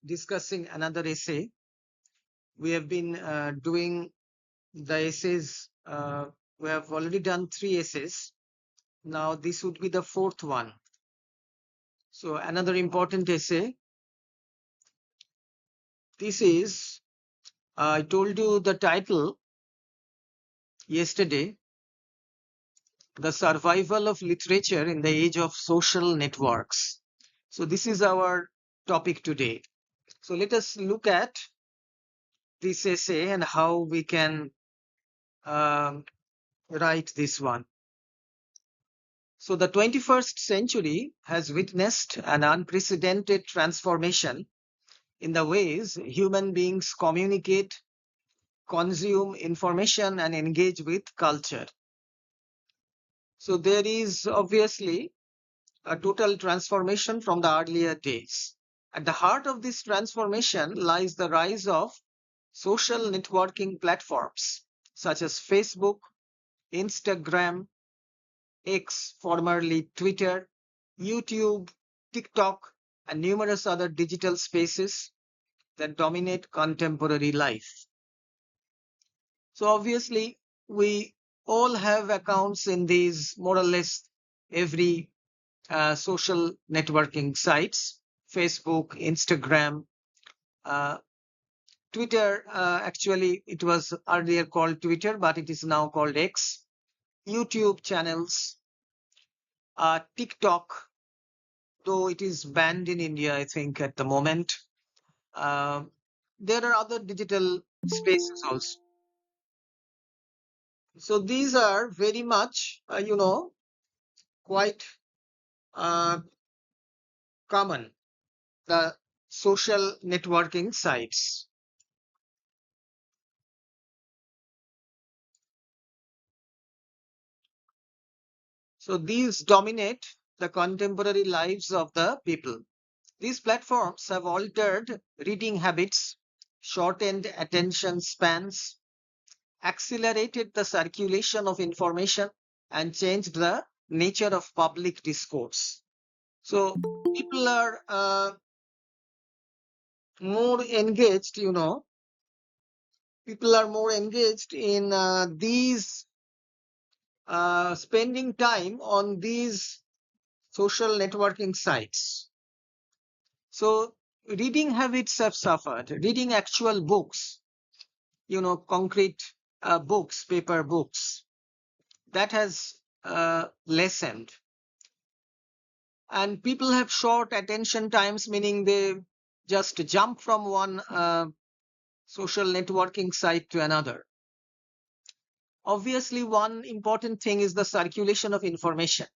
discussing another essay. We have been doing the essays. We have already done 3 essays. Now this would be the 4th one. So another important essay. This is, I told you the title yesterday, The Survival of Literature in the Age of Social Networks. So this is our topic today. So let us look at this essay and how we can write this one. So the 21st century has witnessed an unprecedented transformation in the ways human beings communicate, consume information, and engage with culture. So there is obviously a total transformation from the earlier days. At the heart of this transformation lies the rise of social networking platforms such as Facebook, Instagram, X, formerly Twitter, YouTube, TikTok, and numerous other digital spaces that dominate contemporary life. So obviously, we all have accounts in these more or less every social networking sites: Facebook, Instagram, uh, Twitter. Actually, it was earlier called Twitter, but it is now called X. YouTube channels, TikTok, though it is banned in India, I think, at the moment. There are other digital spaces also. So these are very much, quite uh, common, the social networking sites. So these dominate the contemporary lives of the people. These platforms have altered reading habits, shortened attention spans, accelerated the circulation of information, and changed the nature of public discourse. So people are more engaged, people are more engaged in these spending time on these social networking sites. So reading habits have suffered. Reading actual books, concrete books, paper books, that has lessened. And people have short attention times, meaning they just jump from one social networking site to another. Obviously, one important thing is the circulation of information.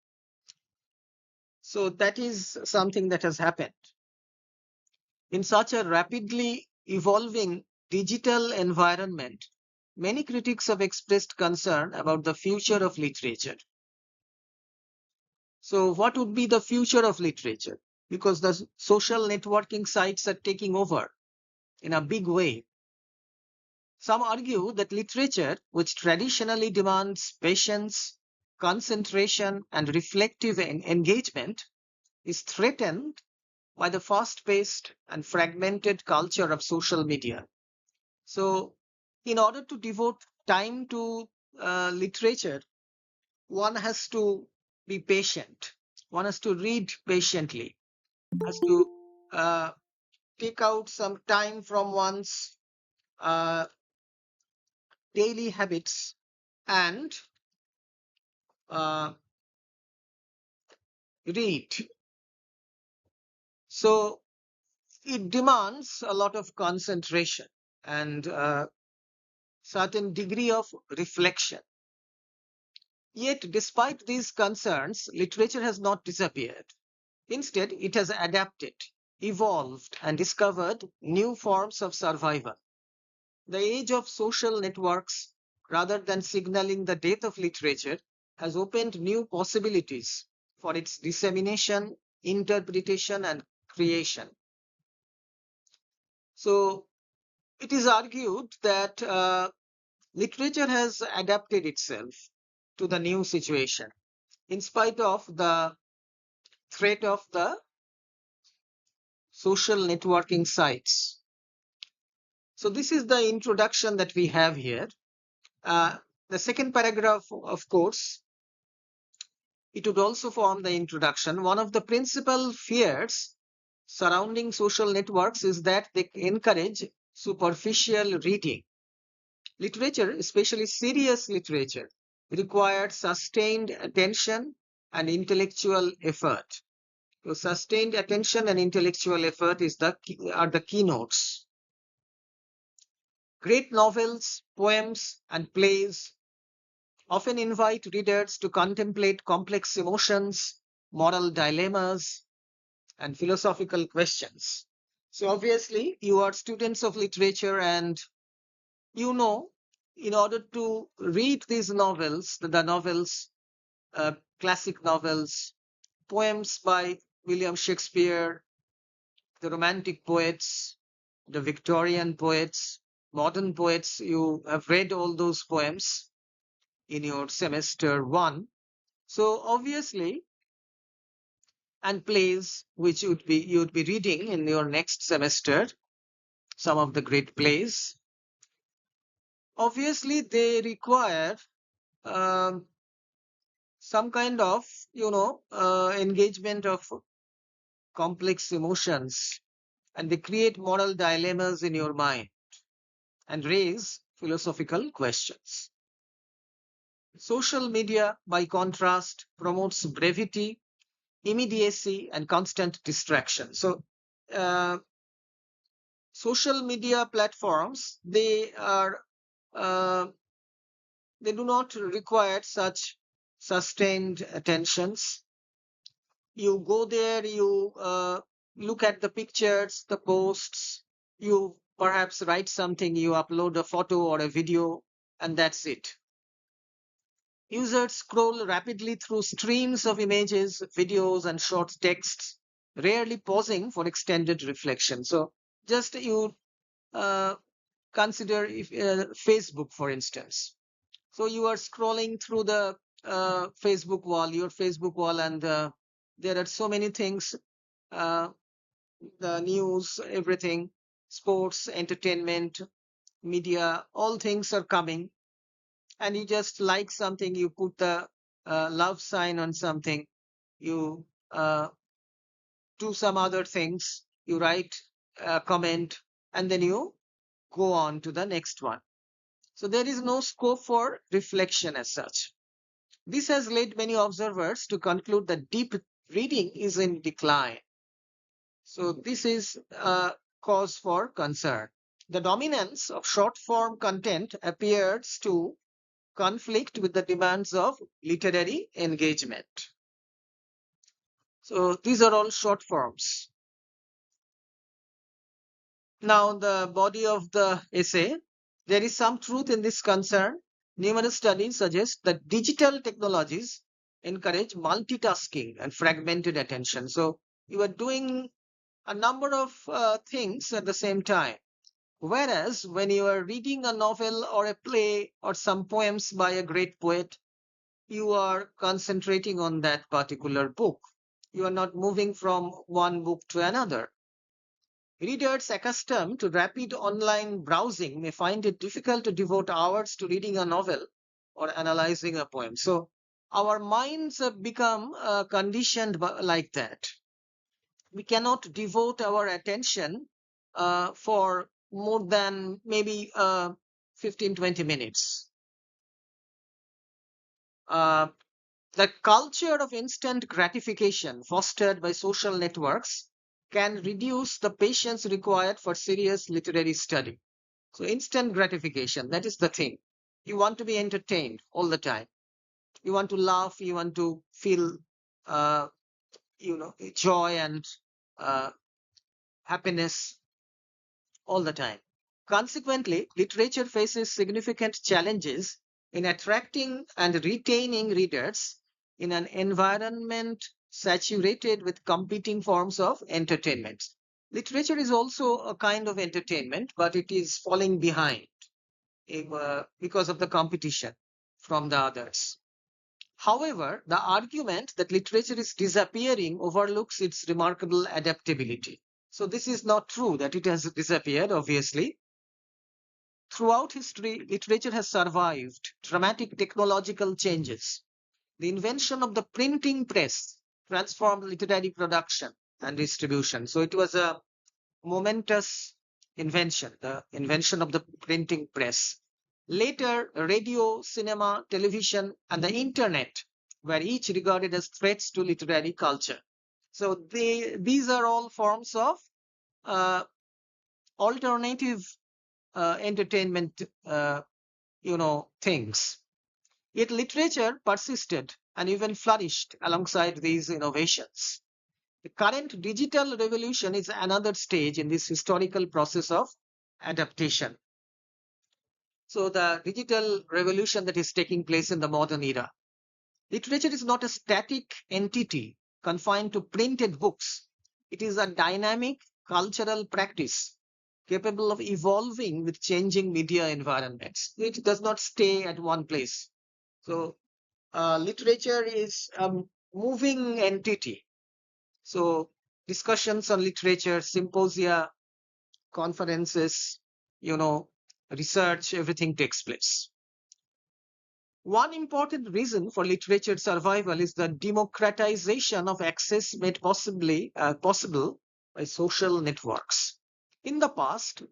So that is something that has happened. In such a rapidly evolving digital environment, many critics have expressed concern about the future of literature. So what would be the future of literature? Because the social networking sites are taking over in a big way. Some argue that literature, which traditionally demands patience, concentration, and reflective engagement, is threatened by the fast-paced and fragmented culture of social media. So, in order to devote time to literature, one has to be patient. One has to read patiently, has to take out some time from one's uh, daily habits and uh, read. So it demands a lot of concentration and certain degree of reflection. Yet, despite these concerns, literature has not disappeared. Instead, it has adapted, evolved, and discovered new forms of survival. The age of social networks, rather than signaling the death of literature, has opened new possibilities for its dissemination, interpretation, and creation. So, it is argued that literature has adapted itself to the new situation in spite of the threat of the social networking sites. So this is the introduction that we have here. The second paragraph, of course, it would also form the introduction. One of the principal fears surrounding social networks is that they encourage superficial reading. Literature, especially serious literature, requires sustained attention and intellectual effort. So sustained attention and intellectual effort are the keynotes. Great novels, poems, and plays often invite readers to contemplate complex emotions, moral dilemmas, and philosophical questions. So obviously, you are students of literature, and you know, in order to read these novels, the novels, classic novels, poems by William Shakespeare, the Romantic poets, the Victorian poets, modern poets, you have read all those poems in your semester one. So obviously, and plays which you'd be reading in your next semester, some of the great plays. Obviously, they require um, some kind of engagement of complex emotions, and they create moral dilemmas in your mind and raise philosophical questions. Social media, by contrast, promotes brevity, immediacy, and constant distraction. So uh, social media platforms, uh, they do not require such sustained attentions. You go there, you look at the pictures, the posts, you perhaps write something, you upload a photo or a video, and that's it. Users scroll rapidly through streams of images, videos, and short texts, rarely pausing for extended reflection. So just you uh, consider if, Facebook, for instance. So you are scrolling through the your Facebook wall, and there are so many things, uh, the news, everything, sports, entertainment, media, all things are coming, and you just like something, you put the love sign on something, you uh, do some other things, you write a comment, and then you go on to the next one. So there is no scope for reflection as such. This has led many observers to conclude that deep reading is in decline. So this is a cause for concern. The dominance of short form content appears to conflict with the demands of literary engagement. So these are all short forms. Now, the body of the essay, there is some truth in this concern. Numerous studies suggest that digital technologies encourage multitasking and fragmented attention. So you are doing a number of things at the same time. Whereas when you are reading a novel or a play or some poems by a great poet, you are concentrating on that particular book. You are not moving from one book to another. Readers accustomed to rapid online browsing may find it difficult to devote hours to reading a novel or analyzing a poem. So our minds have become conditioned like that. We cannot devote our attention for more than maybe 15-20 minutes. Uh, the culture of instant gratification fostered by social networks can reduce the patience required for serious literary study. So instant gratification, that is the thing. You want to be entertained all the time. You want to laugh. You want to feel, uh, joy and uh, happiness all the time. Consequently, literature faces significant challenges in attracting and retaining readers in an environment saturated with competing forms of entertainment. Literature is also a kind of entertainment, but it is falling behind because of the competition from the others. However, the argument that literature is disappearing overlooks its remarkable adaptability. So this is not true that it has disappeared, obviously. Throughout history, literature has survived dramatic technological changes. The invention of the printing press transformed literary production and distribution. So it was a momentous invention, the invention of the printing press. Later, radio, cinema, television, and the internet were each regarded as threats to literary culture. So these are all forms of uh, alternative entertainment, things. Yet literature persisted and even flourished alongside these innovations. The current digital revolution is another stage in this historical process of adaptation. So, the digital revolution that is taking place in the modern era. Literature is not a static entity confined to printed books. It is a dynamic cultural practice capable of evolving with changing media environments. It does not stay at one place. So, literature is a moving entity. So, discussions on literature, symposia, conferences, you know, research, everything takes place. One important reason for literature survival is the democratization of access made possible by social networks. In the past,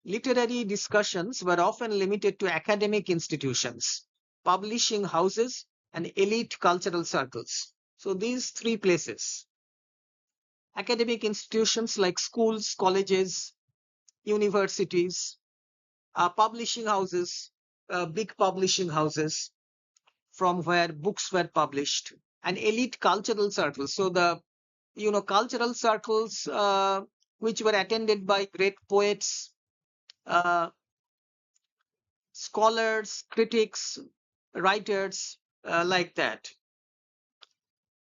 literary discussions were often limited to academic institutions, publishing houses, and elite cultural circles. So these three places, academic institutions like schools, colleges, universities, publishing houses, big publishing houses from where books were published, and elite cultural circles. So the cultural circles which were attended by great poets, uh, scholars, critics, writers, like that.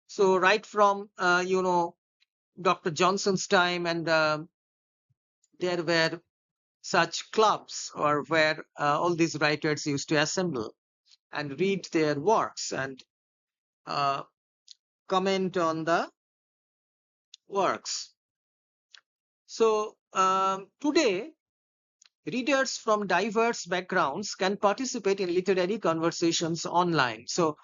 So right from Dr. Johnson's time, and there were such clubs or where all these writers used to assemble and read their works and uh, comment on the works. So today, readers from diverse backgrounds can participate in literary conversations online. So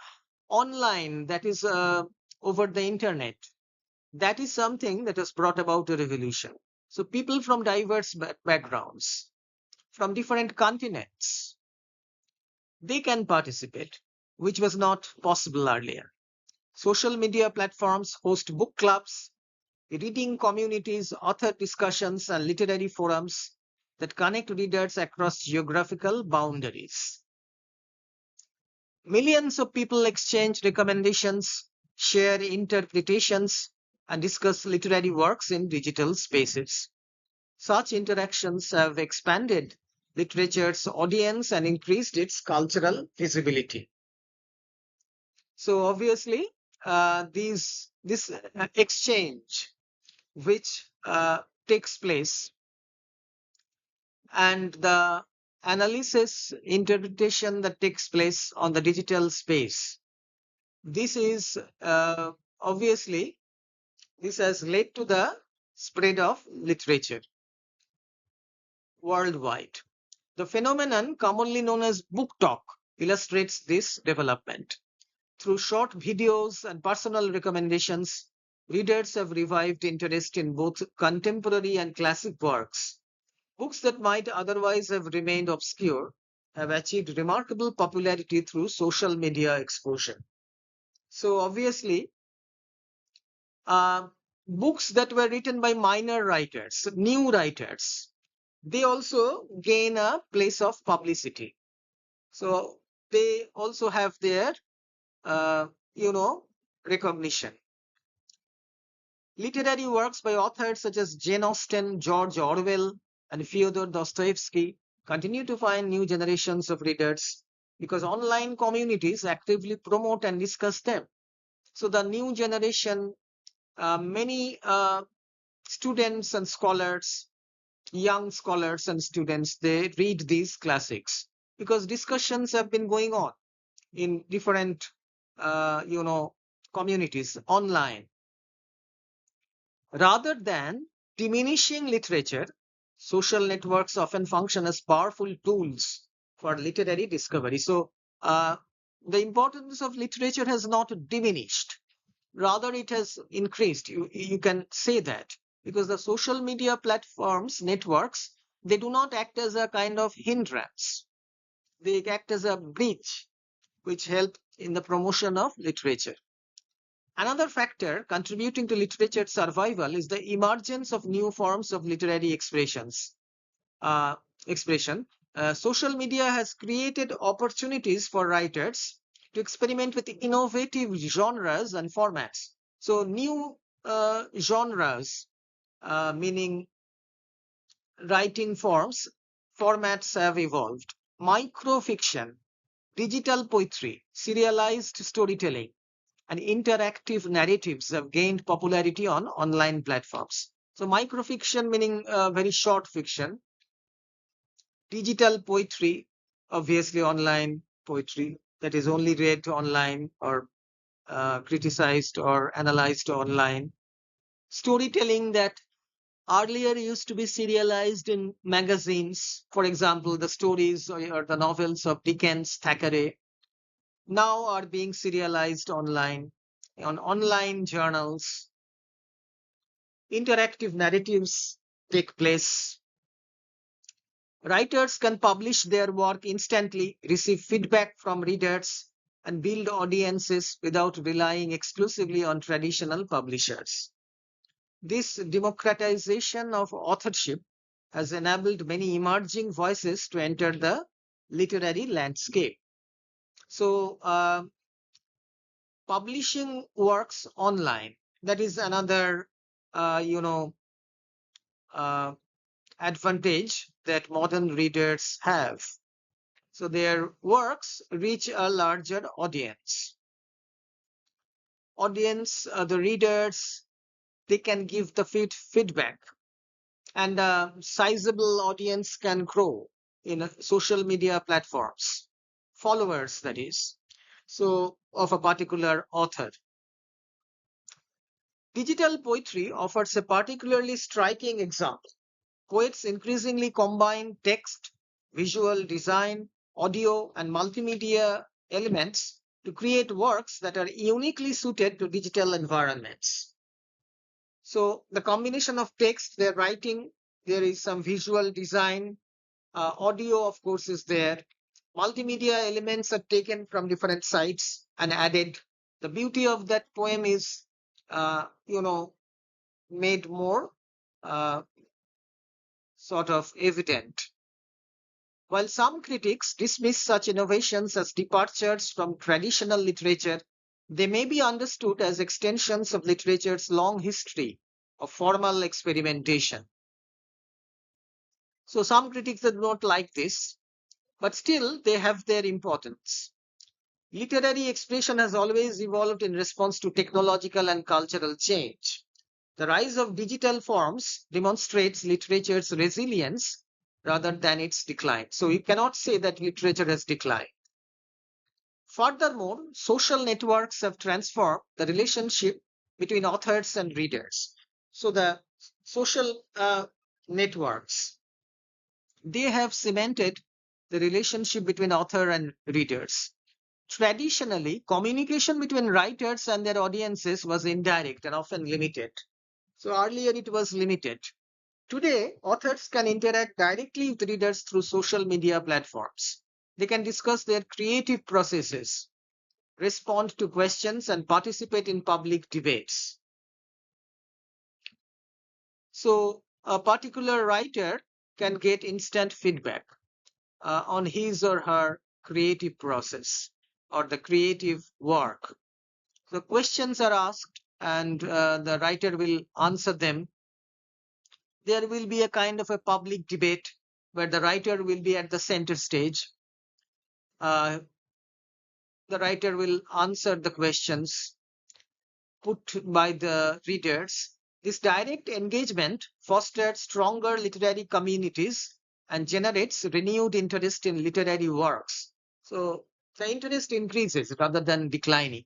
online, that is over the internet, that is something that has brought about a revolution. So people from diverse backgrounds, from different continents, they can participate, which was not possible earlier. Social media platforms host book clubs, reading communities, author discussions, and literary forums that connect readers across geographical boundaries. Millions of people exchange recommendations, share interpretations, and discuss literary works in digital spaces. Such interactions have expanded literature's audience and increased its cultural visibility. So obviously, this exchange which takes place, and the analysis interpretation that takes place on the digital space, this is obviously this has led to the spread of literature worldwide. The phenomenon commonly known as book talk illustrates this development. Through short videos and personal recommendations, readers have revived interest in both contemporary and classic works. Books that might otherwise have remained obscure have achieved remarkable popularity through social media exposure. So, obviously, uh, books that were written by minor writers, new writers, they also gain a place of publicity. So, they also have their, uh, you know, recognition. Literary works by authors such as Jane Austen, George Orwell, and Fyodor Dostoevsky continue to find new generations of readers because online communities actively promote and discuss them. So the new generation, many students and scholars, young scholars and students, they read these classics because discussions have been going on in different, communities online rather than diminishing literature, social networks often function as powerful tools for literary discovery. So, the importance of literature has not diminished, rather, it has increased. You can say that because the social media platforms, networks, they do not act as a kind of hindrance, they act as a bridge which help in the promotion of literature. Another factor contributing to literature's survival is the emergence of new forms of literary uh, expression. Social media has created opportunities for writers to experiment with innovative genres and formats. So, new genres, meaning writing formats have evolved. Microfiction, digital poetry, serialized storytelling, and interactive narratives have gained popularity on online platforms. So, microfiction meaning very short fiction, digital poetry, obviously online poetry that is only read online or criticized or analyzed online. Storytelling that earlier used to be serialized in magazines, for example, the stories or the novels of Dickens, Thackeray, now are being serialized online on online journals. Interactive narratives take place. Writers can publish their work instantly, receive feedback from readers, and build audiences without relying exclusively on traditional publishers. This democratization of authorship has enabled many emerging voices to enter the literary landscape. So, publishing works online, that is another, uh, you know, uh, advantage that modern readers have. So their works reach a larger audience. The readers, they can give the feedback, and a sizable audience can grow in social media platforms, followers, that is, so of a particular author. Digital poetry offers a particularly striking example. Poets increasingly combine text, visual design, audio, and multimedia elements to create works that are uniquely suited to digital environments. So, the combination of text, their writing, there is some visual design, audio, of course, is there. Multimedia elements are taken from different sites and added. The beauty of that poem is, made more uh, sort of evident. While some critics dismiss such innovations as departures from traditional literature, they may be understood as extensions of literature's long history of formal experimentation. So, some critics do not like this, but still they have their importance. Literary expression has always evolved in response to technological and cultural change. The rise of digital forms demonstrates literature's resilience rather than its decline. So you cannot say that literature has declined. Furthermore, social networks have transformed the relationship between authors and readers. So the social networks, they have cemented the relationship between author and readers. Traditionally, communication between writers and their audiences was indirect and often limited. So earlier it was limited. Today, authors can interact directly with readers through social media platforms. They can discuss their creative processes, respond to questions, and participate in public debates. So, a particular writer can get instant feedback on his or her creative process or the creative work. The questions are asked, and the writer will answer them. There will be a kind of a public debate where the writer will be at the center stage. Uh, the writer will answer the questions put by the readers. This direct engagement fosters stronger literary communities and generates renewed interest in literary works. So the interest increases rather than declining.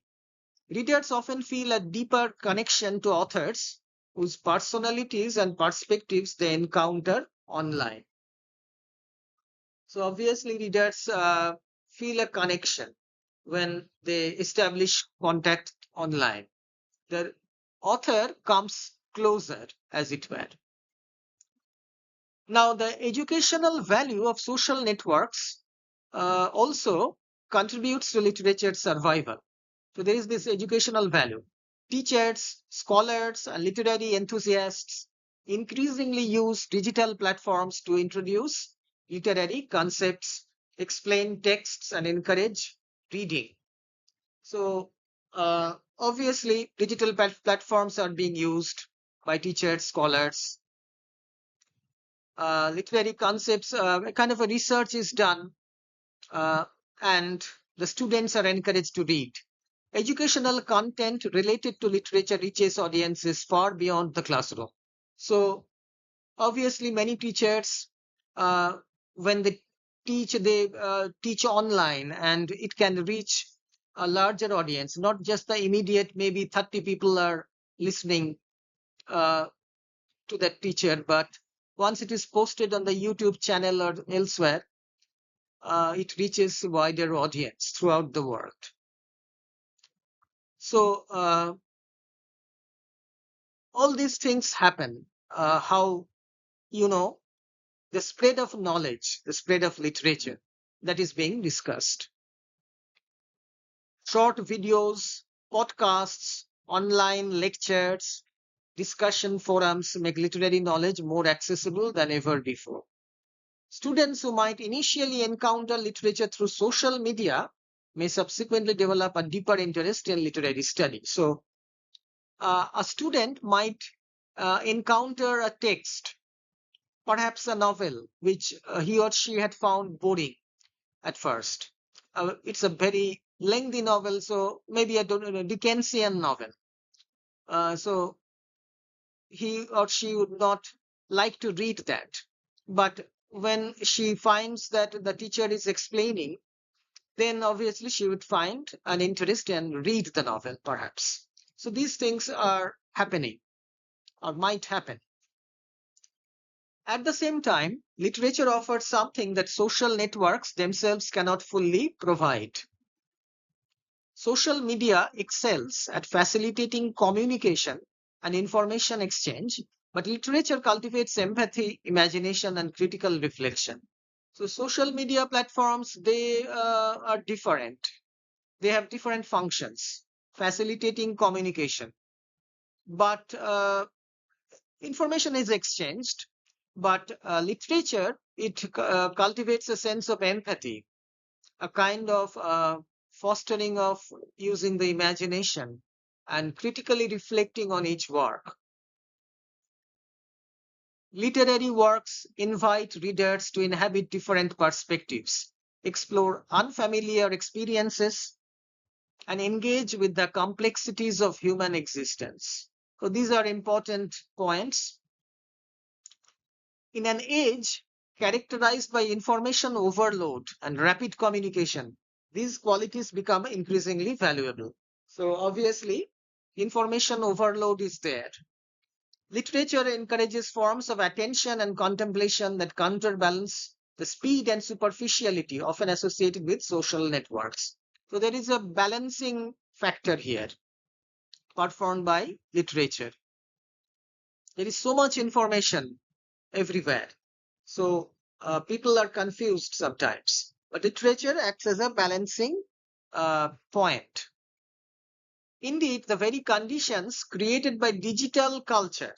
Readers often feel a deeper connection to authors whose personalities and perspectives they encounter online. So obviously readers feel a connection when they establish contact online. The author comes closer, as it were. Now, the educational value of social networks also contributes to literature survival. So there is this educational value. Teachers, scholars, and literary enthusiasts increasingly use digital platforms to introduce literary concepts, explain texts, and encourage reading. So obviously, digital platforms are being used by teachers, scholars. Literary concepts, kind of a research is done, uh, and the students are encouraged to read. Educational content related to literature reaches audiences far beyond the classroom. So obviously, many teachers, uh, when they teach online, and it can reach a larger audience, not just the immediate, maybe 30 people are listening uh, to that teacher, but once it is posted on the YouTube channel or elsewhere, it reaches a wider audience throughout the world. So all these things happen. How, you know, the spread of knowledge, the spread of literature that is being discussed. Short videos, podcasts, online lectures, discussion forums make literary knowledge more accessible than ever before. Students who might initially encounter literature through social media may subsequently develop a deeper interest in literary study. So, a student might encounter a text, perhaps a novel, which he or she had found boring at first. It's a very lengthy novel, so maybe a Dickensian novel. So he or she would not like to read that. But when she finds that the teacher is explaining, then obviously she would find an interest and read the novel, perhaps. So these things are happening or might happen. At the same time, literature offers something that social networks themselves cannot fully provide. Social media excels at facilitating communication and information exchange, but literature cultivates empathy, imagination, and critical reflection. So social media platforms, they are different. They have different functions, facilitating communication. But information is exchanged. But literature, it cultivates a sense of empathy, a kind of fostering of using the imagination and critically reflecting on each work. Literary works invite readers to inhabit different perspectives, explore unfamiliar experiences, and engage with the complexities of human existence. So these are important points. In an age characterized by information overload and rapid communication, these qualities become increasingly valuable. So obviously, information overload is there. Literature encourages forms of attention and contemplation that counterbalance the speed and superficiality often associated with social networks. So there is a balancing factor here performed by literature. There is so much information everywhere. So people are confused sometimes. But literature acts as a balancing point. Indeed, the very conditions created by digital culture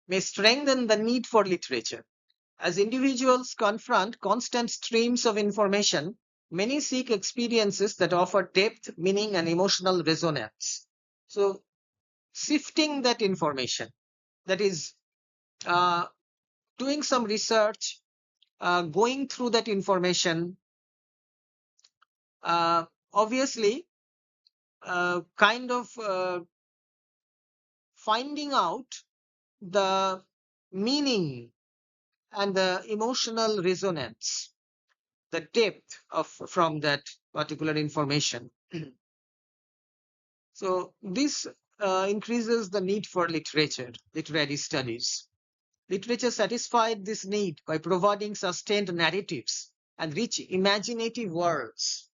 may strengthen the need for literature. As individuals confront constant streams of information, many seek experiences that offer depth, meaning, and emotional resonance. So, sifting that information, that is, uh, doing some research, going through that information, obviously, kind of finding out the meaning and the emotional resonance, the depth of from that particular information. So this increases the need for literary studies. Literature satisfied this need by providing sustained narratives and rich imaginative worlds.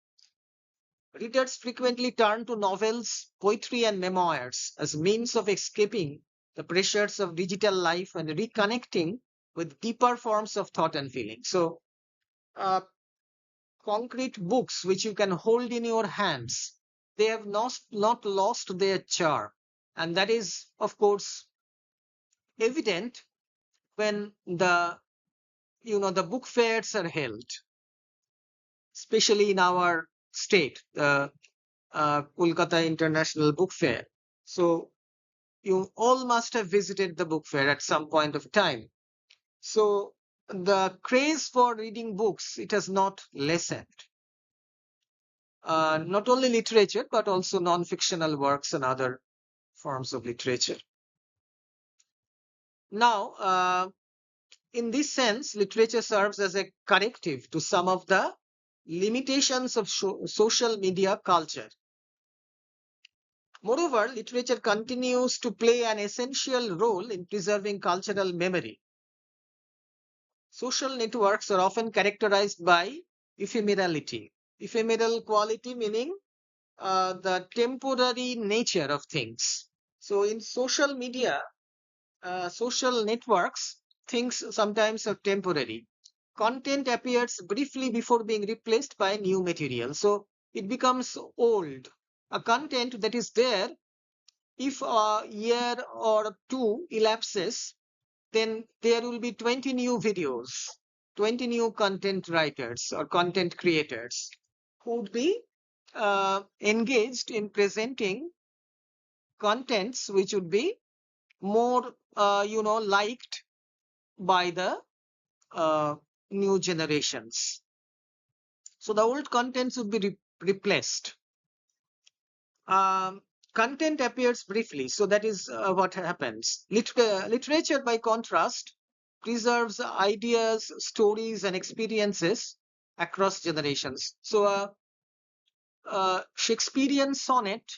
Readers frequently turn to novels, poetry, and memoirs as means of escaping the pressures of digital life and reconnecting with deeper forms of thought and feeling. So, uh, concrete books which you can hold in your hands, they have not lost their charm. And that is, of course, evident when the book fairs are held, especially in our state, the Kolkata International Book Fair. So you all must have visited the book fair at some point of time. So the craze for reading books, it has not lessened. Not only literature, but also non-fictional works and other forms of literature. Now, in this sense, literature serves as a corrective to some of the limitations of social media culture. Moreover, literature continues to play an essential role in preserving cultural memory. Social networks are often characterized by ephemerality. Ephemeral quality meaning the temporary nature of things. So in social media, social networks, things sometimes are temporary. Content appears briefly before being replaced by new material. So it becomes old. A content that is there, if a year or two elapses, then there will be 20 new videos, 20 new content writers or content creators who would be engaged in presenting contents which would be more, liked by the uh, new generations. So the old contents would be replaced. Um, Content appears briefly, so that is what happens. Literature, by contrast, preserves ideas, stories, and experiences across generations. So, Shakespearean sonnet,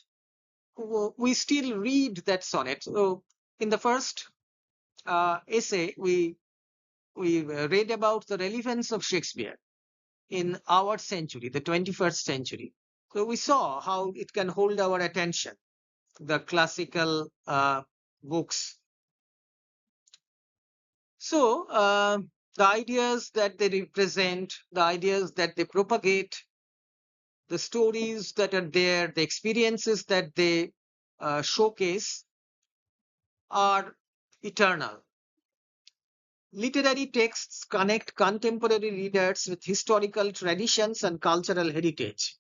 we still read that sonnet. So, in the first essay, we read about the relevance of Shakespeare in our century, the 21st century. So we saw how it can hold our attention, the classical books. So the ideas that they represent, the ideas that they propagate, the stories that are there, the experiences that they showcase are eternal. Literary texts connect contemporary readers with historical traditions and cultural heritage.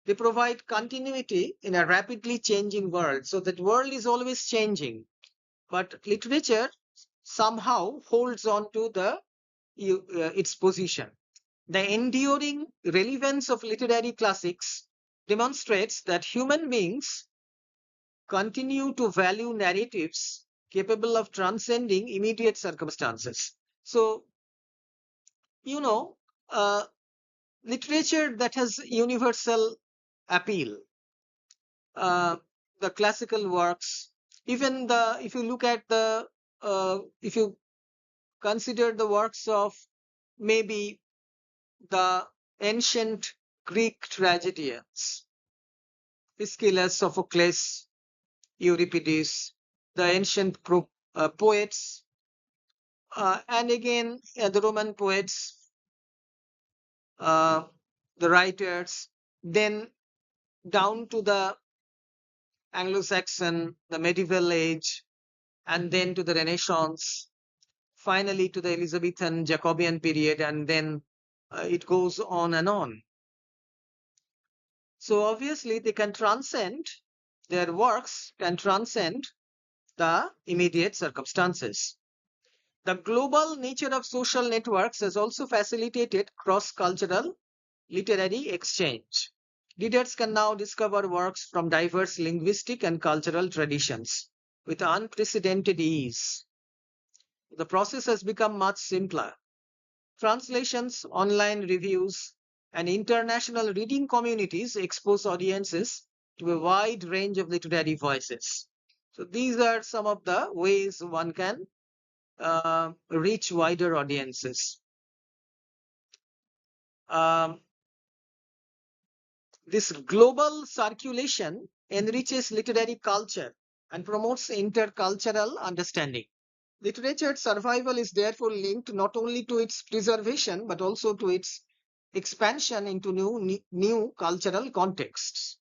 They provide continuity in a rapidly changing world. So that world is always changing, but literature somehow holds on to its position. The enduring relevance of literary classics demonstrates that human beings continue to value narratives capable of transcending immediate circumstances. So, you know, uh, literature that has universal appeal, uh, the classical works, even if you look at if you consider the works of maybe the ancient Greek tragedians, Aeschylus, Sophocles, Euripides, the ancient poets, and again the Roman poets, uh, the writers, then down to the Anglo-Saxon, the medieval age, and then to the Renaissance, finally to the Elizabethan Jacobean period, and then it goes on and on. So obviously their works can transcend the immediate circumstances. The global nature of social networks has also facilitated cross-cultural literary exchange. Readers can now discover works from diverse linguistic and cultural traditions with unprecedented ease. The process has become much simpler. Translations, online reviews, and international reading communities expose audiences to a wide range of literary voices. So these are some of the ways one can reach wider audiences. Um, this global circulation enriches literary culture and promotes intercultural understanding. Literature's survival is therefore linked not only to its preservation but also to its expansion into new cultural contexts.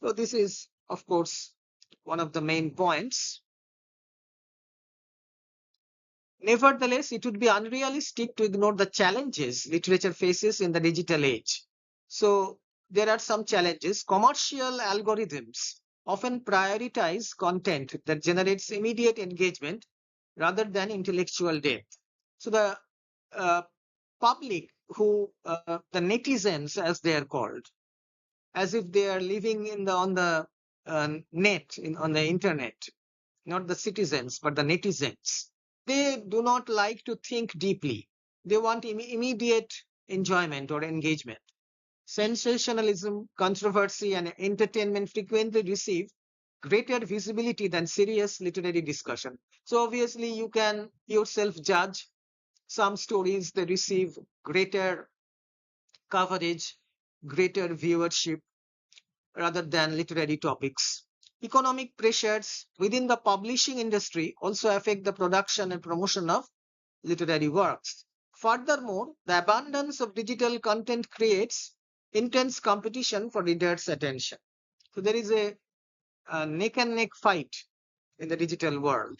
So this is, of course, one of the main points. Nevertheless, it would be unrealistic to ignore the challenges literature faces in the digital age. So there are some challenges. Commercial algorithms often prioritize content that generates immediate engagement rather than intellectual depth. So the uh, public the netizens as they are called, as if they are living on the on the internet, not the citizens but the netizens. They do not like to think deeply. They want immediate enjoyment or engagement. Sensationalism, controversy, and entertainment frequently receive greater visibility than serious literary discussion. So obviously you can yourself judge. Some stories they receive greater coverage, greater viewership rather than literary topics. Economic pressures within the publishing industry also affect the production and promotion of literary works. Furthermore, the abundance of digital content creates intense competition for readers' attention. So there is a neck and neck fight in the digital world.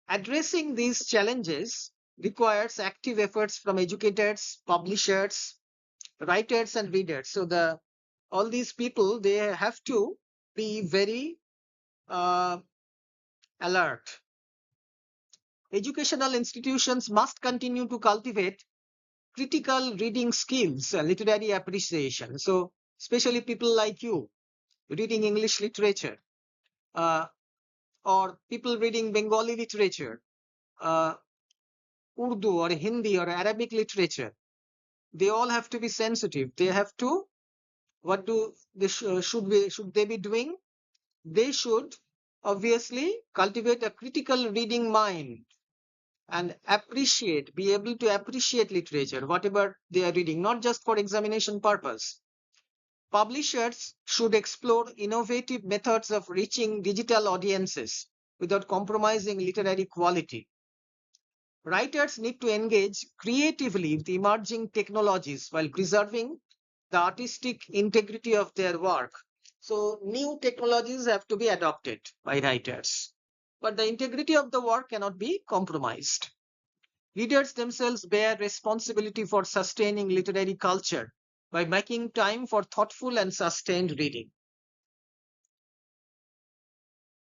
Addressing these challenges requires active efforts from educators, publishers, writers, and readers. So the all these people they have to be very uh, alert. Educational institutions must continue to cultivate critical reading skills and literary appreciation. So especially people like you reading English literature, uh, or people reading Bengali literature, uh, Urdu or Hindi or Arabic literature, they all have to be sensitive. They have to, what do they should they be doing? They should obviously cultivate a critical reading mind and be able to appreciate literature, whatever they are reading, not just for examination purpose. Publishers should explore innovative methods of reaching digital audiences without compromising literary quality. Writers need to engage creatively with emerging technologies while preserving the artistic integrity of their work. So, new technologies have to be adopted by writers, but the integrity of the work cannot be compromised. Readers themselves bear responsibility for sustaining literary culture by making time for thoughtful and sustained reading.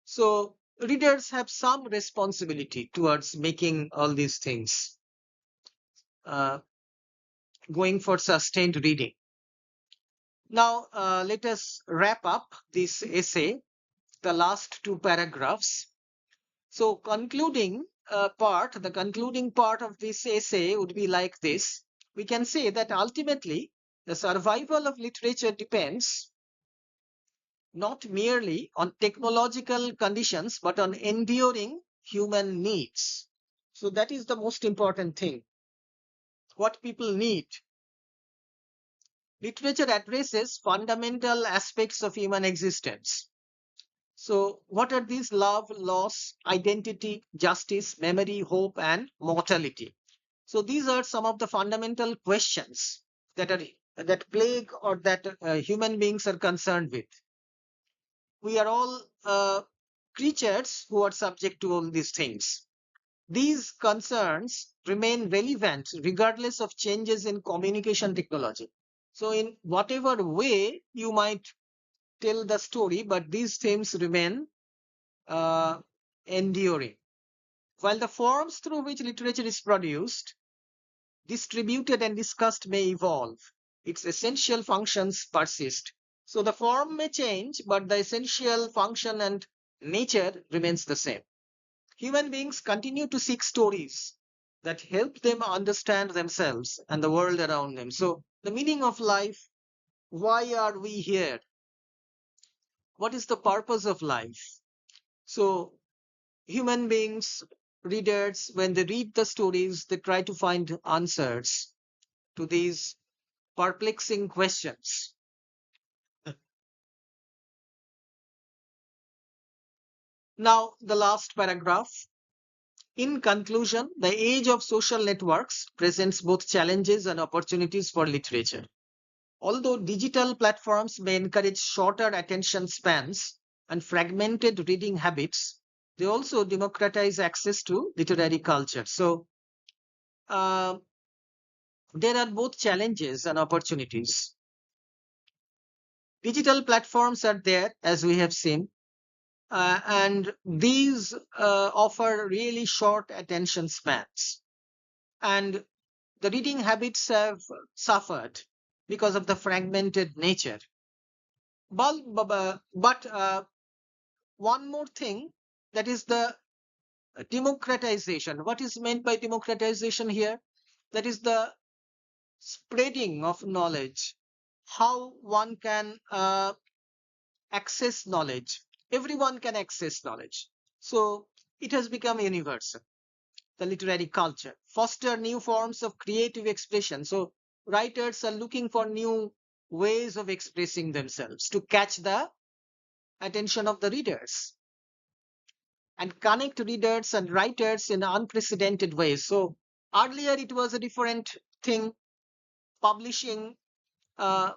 So, readers have some responsibility towards making all these things, uh, going for sustained reading. Now, let us wrap up this essay, the last two paragraphs. So, the concluding part of this essay would be like this. We can say that ultimately, the survival of literature depends not merely on technological conditions, but on enduring human needs. So, that is the most important thing. What people need. Literature addresses fundamental aspects of human existence. So, what are these? Love, loss, identity, justice, memory, hope, and mortality. So, these are some of the fundamental questions that plague or that human beings are concerned with. We are all creatures who are subject to all these things. These concerns remain relevant regardless of changes in communication technology. So, in whatever way you might tell the story, but these themes remain uh, enduring. While the forms through which literature is produced, distributed, and discussed may evolve, its essential functions persist. So the form may change, but the essential function and nature remains the same. Human beings continue to seek stories that help them understand themselves and the world around them. So the meaning of life, why are we here? What is the purpose of life? So human beings, readers, when they read the stories, they try to find answers to these perplexing questions. Now, the last paragraph. In conclusion, the age of social networks presents both challenges and opportunities for literature. Although digital platforms may encourage shorter attention spans and fragmented reading habits, they also democratize access to literary culture. So, uh, there are both challenges and opportunities. Digital platforms are there, as we have seen, and these offer really short attention spans. And the reading habits have suffered because of the fragmented nature. But one more thing, that is the democratization. What is meant by democratization here? That is the spreading of knowledge, how one can access knowledge. Everyone can access knowledge. So it has become universal. The literary culture foster new forms of creative expression. So writers are looking for new ways of expressing themselves to catch the attention of the readers and connect readers and writers in unprecedented ways. So earlier it was a different thing, publishing uh,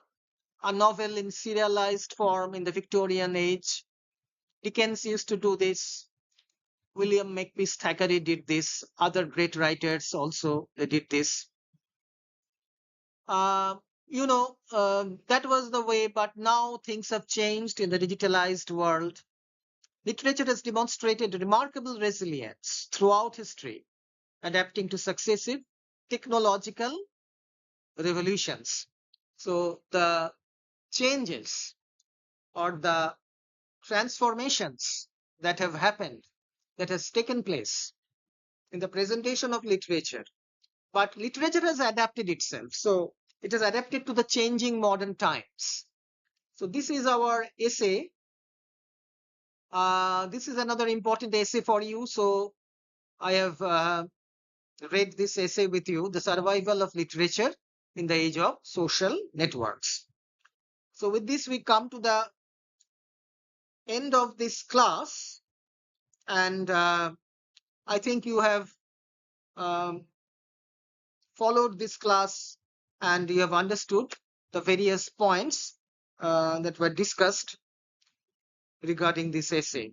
a novel in serialized form in the Victorian age. Dickens used to do this. William Makepeace Thackeray did this. Other great writers also they did this. Uh, that was the way, but now things have changed in the digitalized world. Literature has demonstrated remarkable resilience throughout history, adapting to successive technological revolutions. So the changes or the transformations that have happened, that has taken place in the presentation of literature, but literature has adapted itself. So it has adapted to the changing modern times. So this is our essay. This is another important essay for you. So I have read this essay with you, The Survival of Literature in the Age of Social Networks. So with this, we come to the end of this class. And I think you have um, followed this class and you have understood the various points that were discussed regarding this essay.